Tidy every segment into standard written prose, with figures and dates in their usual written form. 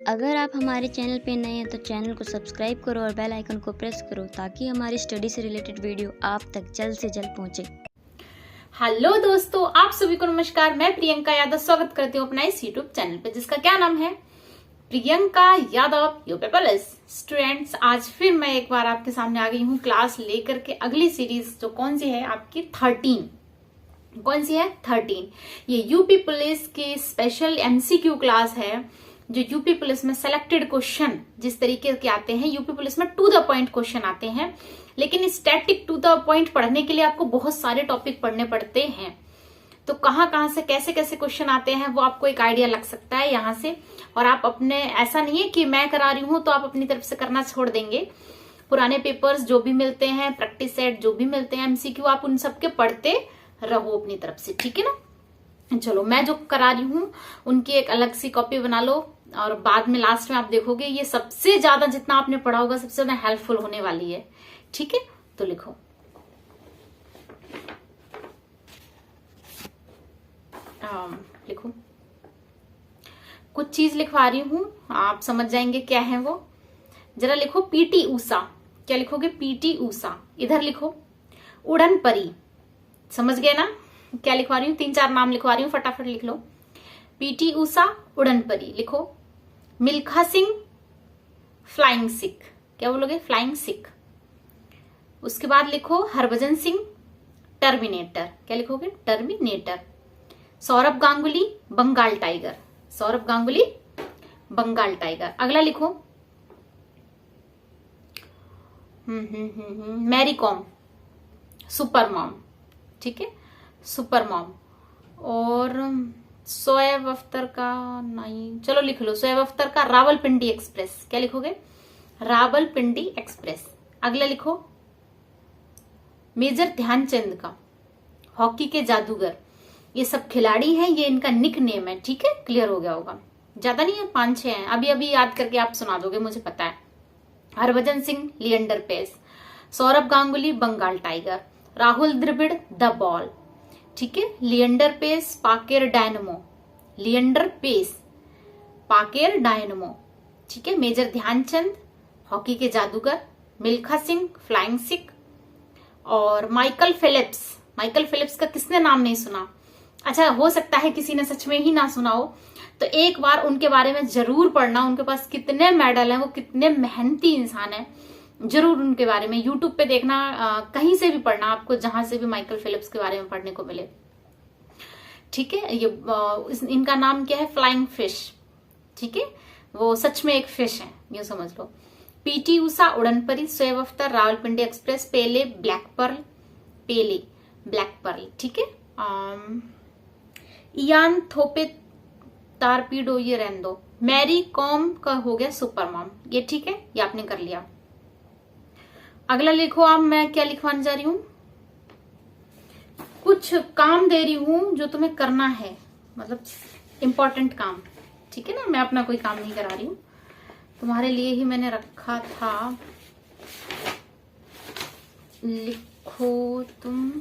अगर आप हमारे चैनल पे नए हैं तो चैनल को सब्सक्राइब करो और बेल आइकन को प्रेस करो ताकि हमारी स्टडी से रिलेटेड वीडियो आप तक जल्द से जल्द पहुंचे। हेलो दोस्तों, आप सभी को नमस्कार। मैं प्रियंका यादव स्वागत करती हूँ अपना इस यूट्यूब चैनल पे जिसका क्या नाम है प्रियंका यादव यूपीपीएस। स्टूडेंट्स, आज फिर मैं एक बार आपके सामने आ गई हूँ क्लास लेकर के। अगली सीरीज जो कौन सी है आपकी 13। कौन सी है 13। ये यूपी पुलिस की स्पेशल एमसीक्यू क्लास है जो यूपी पुलिस में सेलेक्टेड क्वेश्चन जिस तरीके के आते हैं, यूपी पुलिस में टू द पॉइंट क्वेश्चन आते हैं, लेकिन स्टैटिक टू द पॉइंट पढ़ने के लिए आपको बहुत सारे टॉपिक पढ़ने पड़ते हैं। तो कहाँ से कैसे कैसे क्वेश्चन आते हैं वो आपको एक आइडिया लग सकता है यहाँ से। और आप अपने, ऐसा नहीं है कि मैं करा रही हूँ तो आप अपनी तरफ से करना छोड़ देंगे। पुराने पेपर्स जो भी मिलते हैं, प्रैक्टिस सेट जो भी मिलते हैं, एमसीक्यू, आप उन सबके पढ़ते रहो अपनी तरफ से, ठीक है ना। चलो, मैं जो करा रही हूँ उनकी एक अलग सी कॉपी बना लो और बाद में लास्ट में आप देखोगे ये सबसे ज्यादा जितना आपने पढ़ा होगा सबसे ज्यादा हेल्पफुल होने वाली है, ठीक है। तो लिखो लिखो कुछ चीज लिखवा रही हूं, आप समझ जाएंगे क्या है वो। जरा लिखो पीटी ऊषा। क्या लिखोगे? पीटी ऊषा। इधर लिखो उड़न परी। समझ गए ना क्या लिखवा रही हूँ? 3-4 नाम लिखवा रही हूँ, फटाफट लिख लो। पीटी ऊषा, उड़न परी लिखो। मिल्खा सिंह, फ्लाइंग सिख। क्या बोलोगे? फ्लाइंग सिख। उसके बाद लिखो हरभजन सिंह, टर्मिनेटर। क्या लिखोगे? Terminator. Sourav Ganguly, Bengal tiger. Sourav Ganguly, Bengal tiger. अगला लिखो मैरी कॉम, सुपर मॉम, ठीक है, सुपर मॉम। और शोएब अख्तर का नहीं, चलो लिख लो शोएब अख्तर का रावलपिंडी एक्सप्रेस। क्या लिखोगे? रावलपिंडी एक्सप्रेस। अगला लिखो मेजर ध्यानचंद का हॉकी के जादूगर। ये सब खिलाड़ी हैं, ये इनका निक नेम है, ठीक है। क्लियर हो गया होगा, ज्यादा नहीं है, 5-6 हैं। अभी अभी याद करके आप सुना दोगे, मुझे पता है। Harbhajan Singh, Leander Paes. Sourav Ganguly, Bengal tiger. Rahul Dravid, the wall, ठीक है। Leander Paes, pocket dynamo. Leander Paes, pocket dynamo, ठीक है। मेजर ध्यानचंद, हॉकी के जादूगर। मिल्खा सिंह, फ्लाइंग सिख। और माइकल फिलिप्स। माइकल फिलिप्स का किसने नाम नहीं सुना? अच्छा, हो सकता है किसी ने सच में ही ना सुना हो, तो एक बार उनके बारे में जरूर पढ़ना। उनके पास कितने मेडल हैं, वो कितने मेहनती इंसान हैं। जरूर उनके बारे में यूट्यूब पे देखना, कहीं से भी पढ़ना, आपको जहां से भी माइकल फिलिप्स के बारे में पढ़ने को मिले, ठीक है। ये इनका नाम क्या है? फ्लाइंग फिश, ठीक है। वो सच में एक फिश है, ये समझ लो। पीटी ऊषा, उड़न परी। शोएब अख्तर, रावलपिंडी एक्सप्रेस। पेले, ब्लैक पर्ल। पेले, ब्लैक पर्ल, ठीक है। इयान थोपे, टारपीडो, ये रहने दो। मैरी कॉम का हो गया सुपर मॉम, ये ठीक है, ये आपने कर लिया। अगला लिखो आप, मैं क्या लिखवाने जा रही हूं? कुछ काम दे रही हूं जो तुम्हें करना है, मतलब इंपॉर्टेंट काम, ठीक है ना। मैं अपना कोई काम नहीं करा रही हूं, तुम्हारे लिए ही मैंने रखा था। लिखो तुम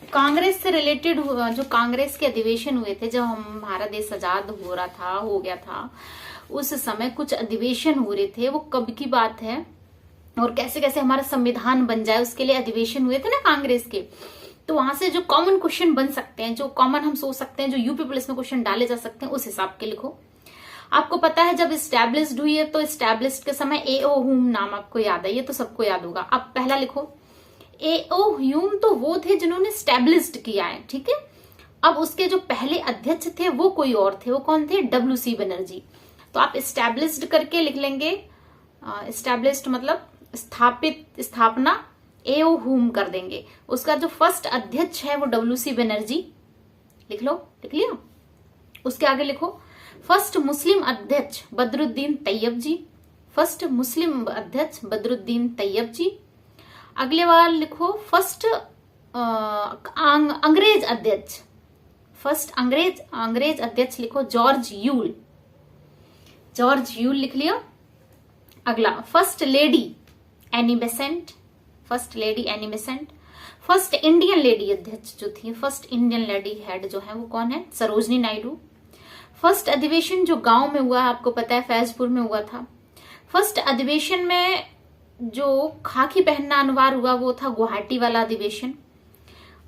कांग्रेस से रिलेटेड जो कांग्रेस के अधिवेशन हुए थे जब हमारा देश आजाद हो गया था, उस समय कुछ अधिवेशन हो रहे थे। वो कब की बात है और कैसे कैसे हमारा संविधान बन जाए उसके लिए अधिवेशन हुए थे ना कांग्रेस के। तो वहां से जो कॉमन क्वेश्चन बन सकते हैं, जो कॉमन हम सोच सकते हैं, जो यूपी पुलिस में क्वेश्चन डाले जा सकते हैं, उस हिसाब के लिखो। आपको पता है जब स्टैब्लिश्ड हुई है तो स्टैब्लिश्ड के समय एओ ह्यूम नाम आपको याद है, ये तो सबको याद होगा। अब पहला लिखो एओ ह्यूम, तो वो थे जिन्होंने स्टैब्लिश्ड किया है, ठीक है। अब उसके जो पहले अध्यक्ष थे वो कोई और थे, वो कौन थे? डब्ल्यूसी बनर्जी। तो आप स्टैब्लिश्ड करके लिख लेंगे, स्टैब्लिश्ड मतलब स्थापित, स्थापना, एओ ह्यूम कर देंगे। उसका जो फर्स्ट अध्यक्ष है वो डब्ल्यूसी बनर्जी, लिख लो, लिख लिया। उसके आगे लिखो फर्स्ट मुस्लिम अध्यक्ष बदरुद्दीन तैयब जी। फर्स्ट मुस्लिम अध्यक्ष बदरुद्दीन तैयब जी। अगले बार लिखो फर्स्ट अंग्रेज अध्यक्ष। फर्स्ट अंग्रेज अध्यक्ष लिखो जॉर्ज यूल। जॉर्ज यूल लिख लिया। अगला first lady Annie Besant. First lady Annie Besant. First Indian lady अध्यक्ष जो थी, फर्स्ट इंडियन लेडी हेड जो है वो कौन है? सरोजनी नायडू। फर्स्ट अधिवेशन जो गांव में हुआ, आपको पता है फैजपुर में हुआ था। फर्स्ट अधिवेशन में जो खाकी पहनना अनिवार्य हुआ वो था गुवाहाटी वाला अधिवेशन।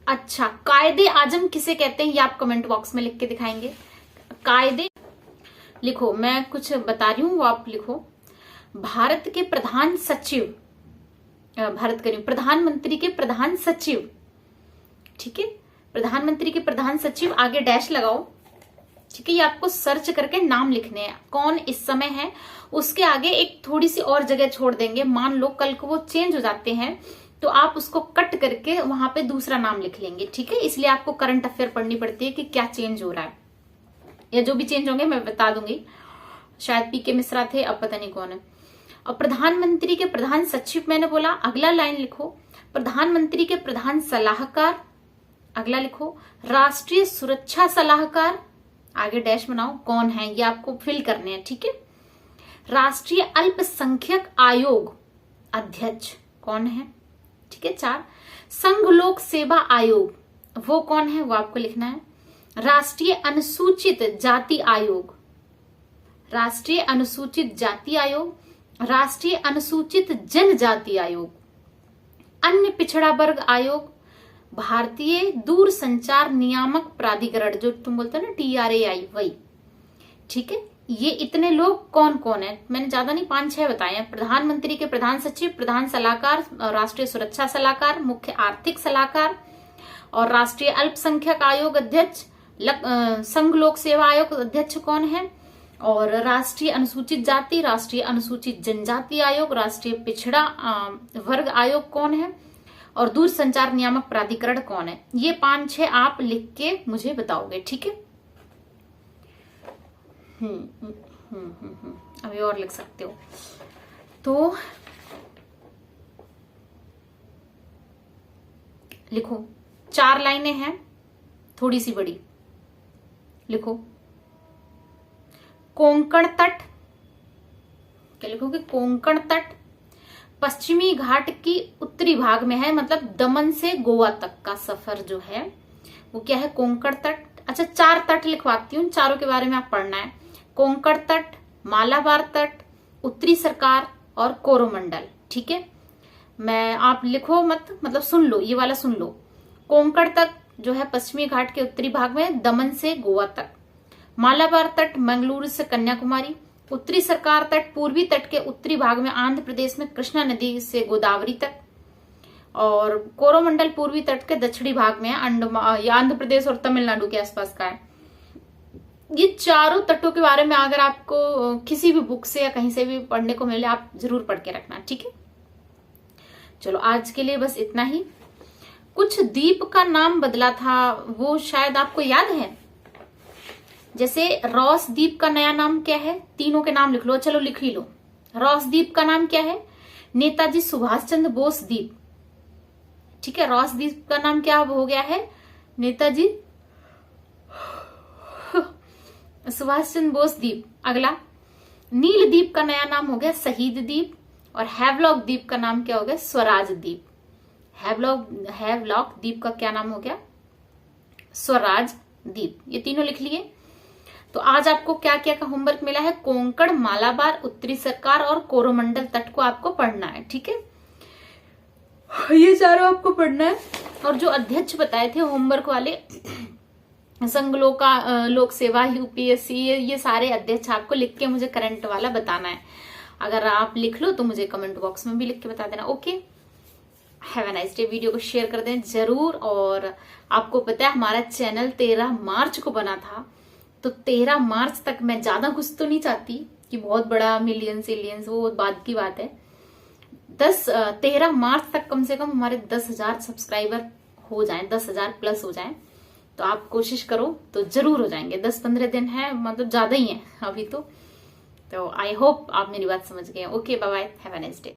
अच्छा, कायदे आजम किसे कहते हैं ये आप कमेंट बॉक्स में लिख के दिखाएंगे। कायदे लिखो, मैं कुछ बता रही हूं वो आप लिखो। भारत के प्रधान सचिव, प्रधानमंत्री के प्रधान सचिव, ठीक है, प्रधानमंत्री के प्रधान सचिव, आगे डैश लगाओ, ठीक है। ये आपको सर्च करके नाम लिखने हैं, कौन इस समय है, उसके आगे एक थोड़ी सी और जगह छोड़ देंगे। मान लो कल को वो चेंज हो जाते हैं तो आप उसको कट करके वहां पे दूसरा नाम लिख लेंगे, ठीक है। इसलिए आपको करंट अफेयर पढ़नी पड़ती है कि क्या चेंज हो रहा है, या जो भी चेंज होंगे मैं बता दूंगी। शायद पीके मिश्रा थे, अब पता नहीं कौन है। और प्रधानमंत्री के प्रधान सचिव मैंने बोला, अगला लाइन लिखो प्रधानमंत्री के प्रधान सलाहकार, अगला लिखो राष्ट्रीय सुरक्षा सलाहकार, आगे डैश बनाओ, कौन है ये आपको फिल करने हैं, ठीक है। राष्ट्रीय अल्पसंख्यक आयोग अध्यक्ष कौन है, ठीक है। 4 संघ लोक सेवा आयोग, वो कौन है वो आपको लिखना है। राष्ट्रीय अनुसूचित जाति आयोग, राष्ट्रीय अनुसूचित जाति आयोग, राष्ट्रीय अनुसूचित जनजाति आयोग, अन्य पिछड़ा वर्ग आयोग, भारतीय दूरसंचार नियामक प्राधिकरण, जो तुम बोलते हो ना TRAI, वही, ठीक है। ये इतने लोग कौन कौन है, मैंने ज्यादा नहीं 5-6 बताए हैं। प्रधानमंत्री के प्रधान सचिव, प्रधान सलाहकार, राष्ट्रीय सुरक्षा सलाहकार, मुख्य आर्थिक सलाहकार, और राष्ट्रीय अल्पसंख्यक आयोग अध्यक्ष, संघ लोक सेवा आयोग अध्यक्ष कौन है, और राष्ट्रीय अनुसूचित जाति, राष्ट्रीय अनुसूचित जनजाति आयोग, राष्ट्रीय पिछड़ा वर्ग आयोग कौन है, और दूरसंचार नियामक प्राधिकरण कौन है। ये 5-6 आप लिख के मुझे बताओगे, ठीक है। अभी और लिख सकते हो। तो लिखो, 4 लाइनें हैं, थोड़ी सी बड़ी, लिखो कोंकण तट, क्या लिखोगे? कोंकण तट पश्चिमी घाट की उत्तरी भाग में है, मतलब दमन से गोवा तक का सफर जो है वो क्या है? कोंकण तट। अच्छा, 4 तट लिखवाती हूँ, चारों के बारे में आप पढ़ना है। कोंकण तट, मालाबार तट, उत्तरी सरकार और कोरोमंडल, ठीक है। मैं आप लिखो मत, मतलब सुन लो, ये वाला सुन लो। कोंकण तट जो है पश्चिमी घाट के उत्तरी भाग में, दमन से गोवा तक। मालाबार तट मंगलुरु से कन्याकुमारी। उत्तरी सरकार तट पूर्वी तट के उत्तरी भाग में आंध्र प्रदेश में कृष्णा नदी से गोदावरी तक। और कोरोमंडल पूर्वी तट के दक्षिणी भाग में है, आंध्र प्रदेश और तमिलनाडु के आसपास का है। ये चारों तटों के बारे में अगर आपको किसी भी बुक से या कहीं से भी पढ़ने को मिले, आप जरूर पढ़ के रखना, ठीक है। चलो आज के लिए बस इतना ही। कुछ द्वीप का नाम बदला था, वो शायद आपको याद है। जैसे रॉस द्वीप का नया नाम क्या है? तीनों के नाम लिख लो, चलो लिख ही लो। रॉस द्वीप का नाम क्या है? नेताजी सुभाष चंद्र बोस द्वीप, ठीक है। रॉस द्वीप का नाम क्या हो गया है? नेताजी सुभाष चंद्र बोस द्वीप। अगला, नील द्वीप का नया नाम हो गया शहीद द्वीप। और हैवलॉक द्वीप का नाम क्या हो गया? स्वराज द्वीप। हैवलॉक द्वीप का क्या नाम हो गया? स्वराज द्वीप। ये तीनों लिख लिए। तो आज आपको क्या क्या का होमवर्क मिला है? कोंकण, मालाबार, उत्तरी सरकार और कोरोमंडल तट को आपको पढ़ना है, ठीक है। ये चारों आपको पढ़ना है। और जो अध्यक्ष बताए थे होमवर्क वाले, संघ लोक सेवा, UPSC, ये सारे अध्यक्ष आपको लिख के मुझे करंट वाला बताना है। अगर आप लिख लो तो मुझे कमेंट बॉक्स में भी लिख के बता देना, okay. Have a nice day. Video को शेयर कर दें जरूर। और आपको पता है हमारा चैनल 13 मार्च को बना था, तो 13 मार्च तक मैं ज्यादा कुछ तो नहीं चाहती कि बहुत बड़ा मिलियंस, वो बाद की बात है। 13 मार्च तक कम से कम हमारे 10,000 सब्सक्राइबर हो जाएं, 10,000 प्लस हो जाएं। तो आप कोशिश करो तो जरूर हो जाएंगे। 10-15 दिन है, मतलब ज्यादा ही है अभी तो आई होप आप मेरी बात समझ गए। Okay, bye bye, have a nice day.